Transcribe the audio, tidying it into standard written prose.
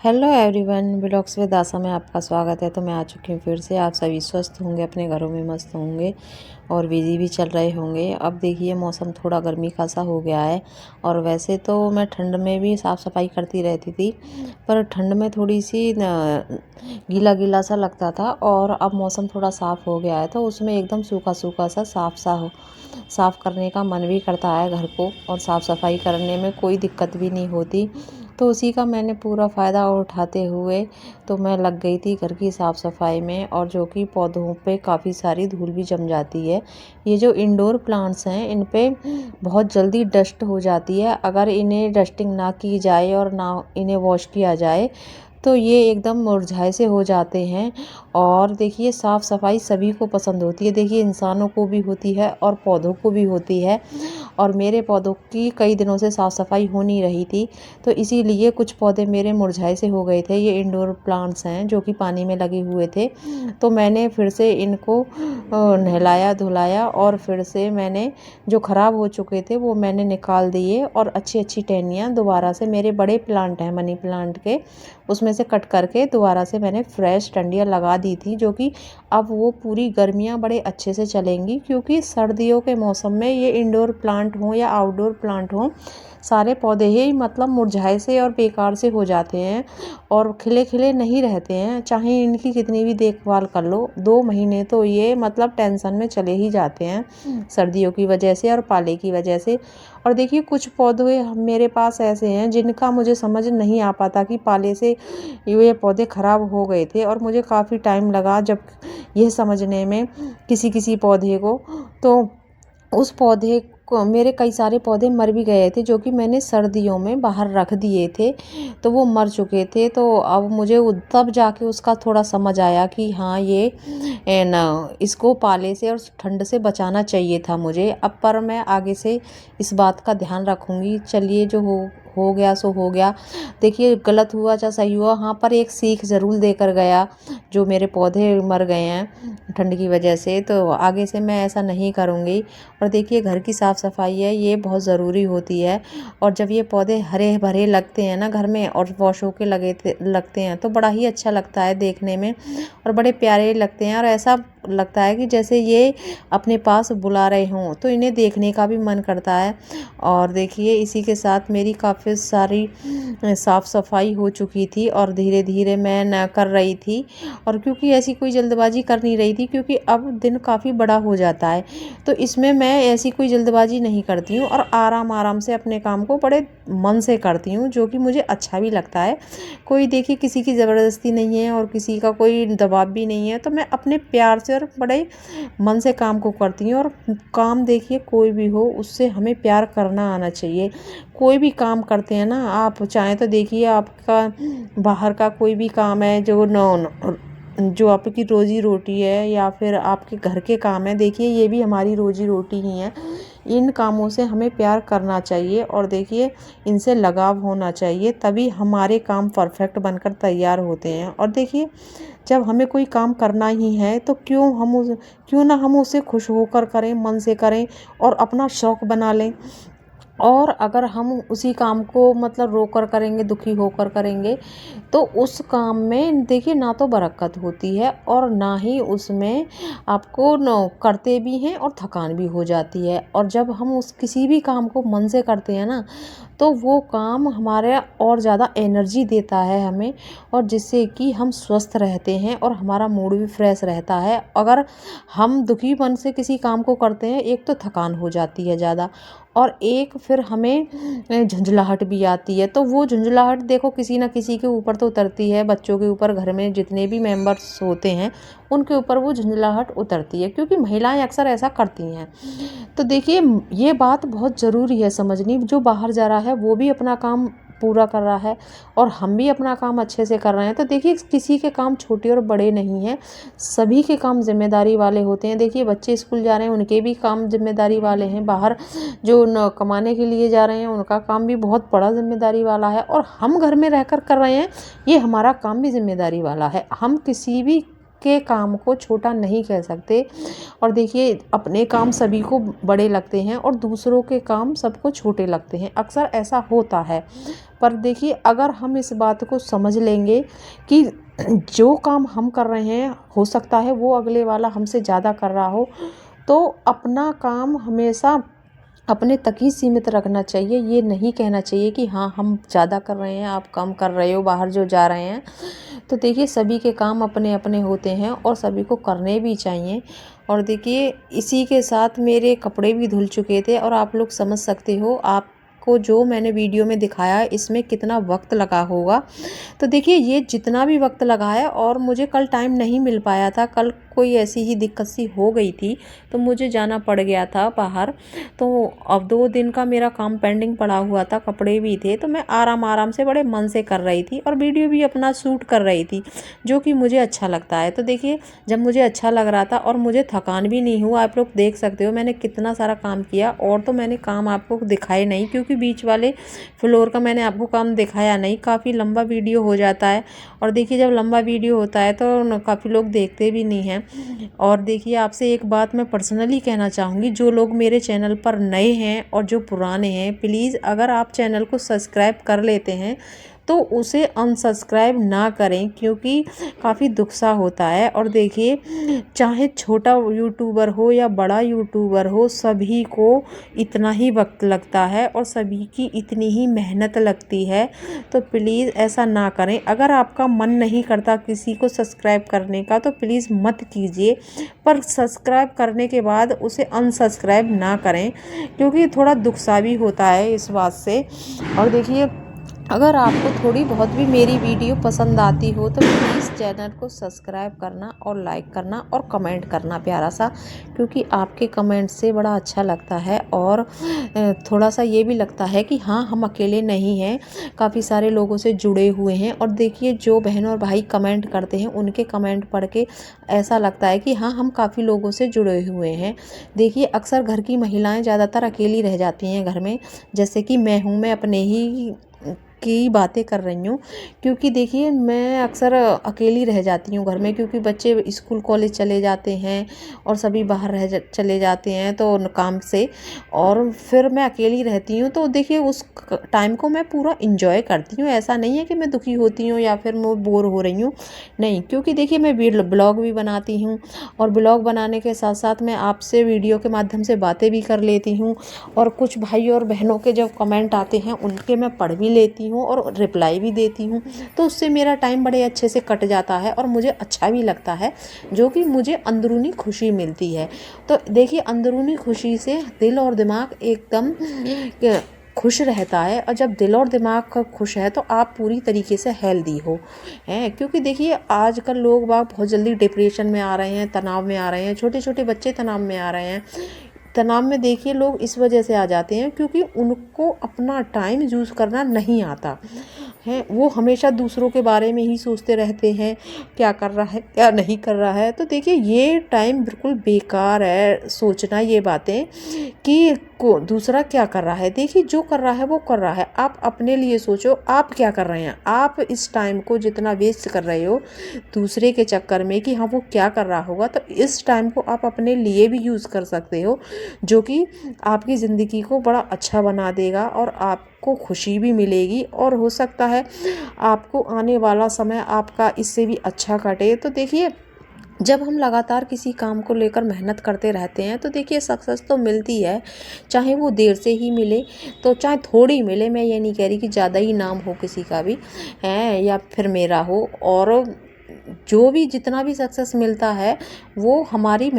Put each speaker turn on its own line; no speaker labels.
Hello everyone, blogs with आशा में आपका स्वागत है। तो मैं आ चुकी हूँ फिर से। आप सभी स्वस्थ होंगे, अपने घरों में मस्त होंगे और बिजी भी चल रहे होंगे। अब देखिए मौसम थोड़ा गर्मी का सा हो गया है और वैसे तो मैं ठंड में भी साफ़ सफाई करती रहती थी, पर ठंड में थोड़ी सी गीला गीला सा लगता था और अब मौसम थोड़ा साफ़ हो गया है तो उसमें एकदम सूखा सूखा सा साफ़ करने का मन भी करता है घर को, और साफ़ सफाई करने में कोई दिक्कत भी नहीं होती। तो उसी का मैंने पूरा फ़ायदा उठाते हुए तो मैं लग गई थी घर की साफ़ सफाई में, और जो कि पौधों पे काफ़ी सारी धूल भी जम जाती है। ये जो इंडोर प्लांट्स हैं इन पे बहुत जल्दी डस्ट हो जाती है। अगर इन्हें डस्टिंग ना की जाए और ना इन्हें वॉश किया जाए तो ये एकदम मुरझाए से हो जाते हैं। और देखिए साफ़ सफाई सभी को पसंद होती है, देखिए इंसानों को भी होती है और पौधों को भी होती है। और मेरे पौधों की कई दिनों से साफ़ सफाई हो नहीं रही थी, तो इसीलिए कुछ पौधे मेरे मुरझाए से हो गए थे। ये इंडोर प्लांट्स हैं जो कि पानी में लगे हुए थे, तो मैंने फिर से इनको नहलाया धुलाया और फिर से मैंने जो ख़राब हो चुके थे वो मैंने निकाल दिए, और अच्छी अच्छी टहनियाँ दोबारा से, मेरे बड़े प्लांट हैं मनी प्लांट के, उसमें से कट करके दोबारा से मैंने फ्रेश डंडियाँ लगा दी थी, जो कि अब वो पूरी गर्मियाँ बड़े अच्छे से चलेंगी। क्योंकि सर्दियों के मौसम में ये इंडोर प्लांट हों या आउटडोर प्लांट हों, सारे पौधे ही मतलब मुरझाए से और बेकार से हो जाते हैं और खिले खिले नहीं रहते हैं, चाहे इनकी कितनी भी देखभाल कर लो। 2 महीने तो ये मतलब टेंशन में चले ही जाते हैं सर्दियों की वजह से और पाले की वजह से। और देखिए कुछ पौधे मेरे पास ऐसे हैं जिनका मुझे समझ नहीं आ पाता कि पाले से ये पौधे ख़राब हो गए थे, और मुझे काफ़ी टाइम लगा जब यह समझने में किसी किसी पौधे को। तो उस पौधे को, मेरे कई सारे पौधे मर भी गए थे जो कि मैंने सर्दियों में बाहर रख दिए थे, तो वो मर चुके थे। तो अब मुझे तब जाके उसका थोड़ा समझ आया कि हाँ ये न इसको पाले से और ठंड से बचाना चाहिए था मुझे। अब पर मैं आगे से इस बात का ध्यान रखूँगी। चलिए जो हो गया सो हो गया। देखिए गलत हुआ चाहे सही हुआ, हाँ पर एक सीख ज़रूर देकर गया जो मेरे पौधे मर गए हैं ठंड की वजह से, तो आगे से मैं ऐसा नहीं करूँगी। और देखिए घर की साफ़ सफाई है ये बहुत ज़रूरी होती है, और जब ये पौधे हरे भरे लगते हैं ना घर में और वॉश होके लगते हैं तो बड़ा ही अच्छा लगता है देखने में, और बड़े प्यारे लगते हैं, और ऐसा लगता है कि जैसे ये अपने पास बुला रहे हों, तो इन्हें देखने का भी मन करता है। और देखिए इसी के साथ मेरी काफ़ी सारी साफ़ सफाई हो चुकी थी और धीरे धीरे मैं न कर रही थी, और क्योंकि ऐसी कोई जल्दबाजी कर नहीं रही थी क्योंकि अब दिन काफ़ी बड़ा हो जाता है, तो इसमें मैं ऐसी कोई जल्दबाजी नहीं करती हूँ और आराम आराम से अपने काम को बड़े मन से करती हूँ, जो कि मुझे अच्छा भी लगता है। कोई देखिए किसी की ज़बरदस्ती नहीं है और किसी का कोई दबाव भी नहीं है, तो मैं अपने प्यार से और बड़े मन से काम को करती हूँ। और काम देखिए कोई भी हो उससे हमें प्यार करना आना चाहिए। कोई भी काम करते हैं ना, आप चाहें तो देखिए आपका बाहर का कोई भी काम है जो आपकी रोजी रोटी है या फिर आपके घर के काम है, देखिए ये भी हमारी रोजी रोटी ही है। इन कामों से हमें प्यार करना चाहिए और देखिए इनसे लगाव होना चाहिए, तभी हमारे काम परफेक्ट बनकर तैयार होते हैं। और देखिए जब हमें कोई काम करना ही है तो क्यों ना हम उसे खुश होकर करें, मन से करें और अपना शौक बना लें। और अगर हम उसी काम को मतलब रो कर करेंगे, दुखी होकर करेंगे, तो उस काम में देखिए ना तो बरकत होती है और ना ही उसमें आपको न करते भी हैं और थकान भी हो जाती है। और जब हम उस किसी भी काम को मन से करते हैं ना, तो वो काम हमारे और ज़्यादा एनर्जी देता है हमें, और जिससे कि हम स्वस्थ रहते हैं और हमारा मूड भी फ्रेश रहता है। अगर हम दुखी मन से किसी काम को करते हैं, एक तो थकान हो जाती है ज़्यादा, और एक फिर हमें झंझलाहट भी आती है। तो वो झंझलाहट देखो किसी ना किसी के ऊपर तो उतरती है, बच्चों के ऊपर, घर में जितने भी मेंबर्स होते हैं उनके ऊपर वो झंझलाहट उतरती है, क्योंकि महिलाएं अक्सर ऐसा करती हैं। तो देखिए ये बात बहुत ज़रूरी है समझनी, जो बाहर जा रहा है वो भी अपना काम पूरा कर रहा है और हम भी अपना काम अच्छे से कर रहे हैं। तो देखिए किसी के काम छोटे और बड़े नहीं हैं, सभी के काम जिम्मेदारी वाले होते हैं। देखिए बच्चे स्कूल जा रहे हैं, उनके भी काम जिम्मेदारी वाले हैं, बाहर जो कमाने के लिए जा रहे हैं उनका काम भी बहुत बड़ा जिम्मेदारी वाला है, और हम घर में रहकर कर रहे हैं, ये हमारा काम भी जिम्मेदारी वाला है। हम किसी भी के काम को छोटा नहीं कह सकते। और देखिए अपने काम सभी को बड़े लगते हैं और दूसरों के काम सबको छोटे लगते हैं, अक्सर ऐसा होता है। पर देखिए अगर हम इस बात को समझ लेंगे कि जो काम हम कर रहे हैं हो सकता है वो अगले वाला हमसे ज़्यादा कर रहा हो, तो अपना काम हमेशा अपने तक ही सीमित रखना चाहिए। ये नहीं कहना चाहिए कि हाँ हम ज़्यादा कर रहे हैं, आप कम कर रहे हो, बाहर जो जा रहे हैं। तो देखिए सभी के काम अपने अपने होते हैं और सभी को करने भी चाहिए। और देखिए इसी के साथ मेरे कपड़े भी धुल चुके थे और आप लोग समझ सकते हो आपको जो मैंने वीडियो में दिखाया इसमें कितना वक्त लगा होगा। तो देखिए ये जितना भी वक्त लगा है, और मुझे कल टाइम नहीं मिल पाया था, कल कोई ऐसी ही दिक्कत सी हो गई थी तो मुझे जाना पड़ गया था बाहर। तो अब 2 दिन का मेरा काम पेंडिंग पड़ा हुआ था, कपड़े भी थे, तो मैं आराम आराम से बड़े मन से कर रही थी और वीडियो भी अपना शूट कर रही थी, जो कि मुझे अच्छा लगता है। तो देखिए जब मुझे अच्छा लग रहा था और मुझे थकान भी नहीं हुआ, आप लोग देख सकते हो मैंने कितना सारा काम किया। और तो मैंने काम आपको दिखाए नहीं क्योंकि बीच वाले फ्लोर का मैंने आपको काम दिखाया नहीं, काफ़ी लंबा वीडियो हो जाता है। और देखिए जब लंबा वीडियो होता है तो काफ़ी लोग देखते भी नहीं हैं। और देखिए आपसे एक बात मैं पर्सनली कहना चाहूँगी, जो लोग मेरे चैनल पर नए हैं और जो पुराने हैं, प्लीज़ अगर आप चैनल को सब्सक्राइब कर लेते हैं तो उसे अनसब्सक्राइब ना करें, क्योंकि काफ़ी दुख सा होता है। और देखिए चाहे छोटा यूट्यूबर हो या बड़ा यूट्यूबर हो, सभी को इतना ही वक्त लगता है और सभी की इतनी ही मेहनत लगती है। तो प्लीज़ ऐसा ना करें। अगर आपका मन नहीं करता किसी को सब्सक्राइब करने का तो प्लीज़ मत कीजिए, पर सब्सक्राइब करने के बाद उसे अनसब्सक्राइब ना करें, क्योंकि थोड़ा दुख सा भी होता है इस बात से। और देखिए अगर आपको थोड़ी बहुत भी मेरी वीडियो पसंद आती हो तो प्लीज़ चैनल को सब्सक्राइब करना और लाइक करना और कमेंट करना प्यारा सा, क्योंकि आपके कमेंट से बड़ा अच्छा लगता है। और थोड़ा सा ये भी लगता है कि हाँ हम अकेले नहीं हैं, काफ़ी सारे लोगों से जुड़े हुए हैं। और देखिए जो बहन और भाई कमेंट करते हैं उनके कमेंट पढ़ के ऐसा लगता है कि हाँ हम काफ़ी लोगों से जुड़े हुए हैं। देखिए अक्सर घर की महिलाएं ज़्यादातर अकेली रह जाती हैं घर में, जैसे कि मैं हूँ, मैं अपने ही की बातें कर रही हूँ, क्योंकि देखिए मैं अक्सर अकेली रह जाती हूँ घर में, क्योंकि बच्चे स्कूल कॉलेज चले जाते हैं और सभी बाहर चले जाते हैं तो काम से, और फिर मैं अकेली रहती हूँ। तो देखिए उस टाइम को मैं पूरा इंजॉय करती हूँ, ऐसा नहीं है कि मैं दुखी होती हूँ या फिर मैं बोर हो रही हूँ, नहीं। क्योंकि देखिए मैं ब्लॉग भी बनाती हूँ और ब्लॉग बनाने के साथ साथ मैं आपसे वीडियो के माध्यम से बातें भी कर लेती हूँ, और कुछ भाई और बहनों के जब कमेंट आते हैं उनके मैं पढ़ भी लेती हूँ और रिप्लाई भी देती हूँ। तो उससे मेरा टाइम बड़े अच्छे से कट जाता है और मुझे अच्छा भी लगता है, जो कि मुझे अंदरूनी खुशी मिलती है। तो देखिए अंदरूनी खुशी से दिल और दिमाग एकदम खुश रहता है, और जब दिल और दिमाग खुश है तो आप पूरी तरीके से हेल्दी हो हैं। क्योंकि देखिए आजकल लोग बहुत जल्दी डिप्रेशन में आ रहे हैं, तनाव में आ रहे हैं, छोटे छोटे बच्चे तनाव में आ रहे हैं। तनाव में देखिए लोग इस वजह से आ जाते हैं क्योंकि उनको अपना टाइम यूज़ करना नहीं आता है, वो हमेशा दूसरों के बारे में ही सोचते रहते हैं, क्या कर रहा है क्या नहीं कर रहा है। तो देखिए ये टाइम बिल्कुल बेकार है सोचना ये बातें कि दूसरा क्या कर रहा है। देखिए जो कर रहा है वो कर रहा है, आप अपने लिए सोचो आप क्या कर रहे हैं। आप इस टाइम को जितना वेस्ट कर रहे हो दूसरे के चक्कर में कि हाँ वो क्या कर रहा होगा, तो इस टाइम को आप अपने लिए भी यूज़ कर सकते हो, जो कि आपकी ज़िंदगी को बड़ा अच्छा बना देगा और आपको खुशी भी मिलेगी, और हो सकता है आपको आने वाला समय आपका इससे भी अच्छा कटे। तो देखिए जब हम लगातार किसी काम को लेकर मेहनत करते रहते हैं तो देखिए सक्सेस तो मिलती है, चाहे वो देर से ही मिले तो चाहे थोड़ी मिले। मैं ये नहीं कह रही कि ज़्यादा ही नाम हो किसी का भी है या फिर मेरा हो, और जो भी जितना भी सक्सेस मिलता है वो हमारी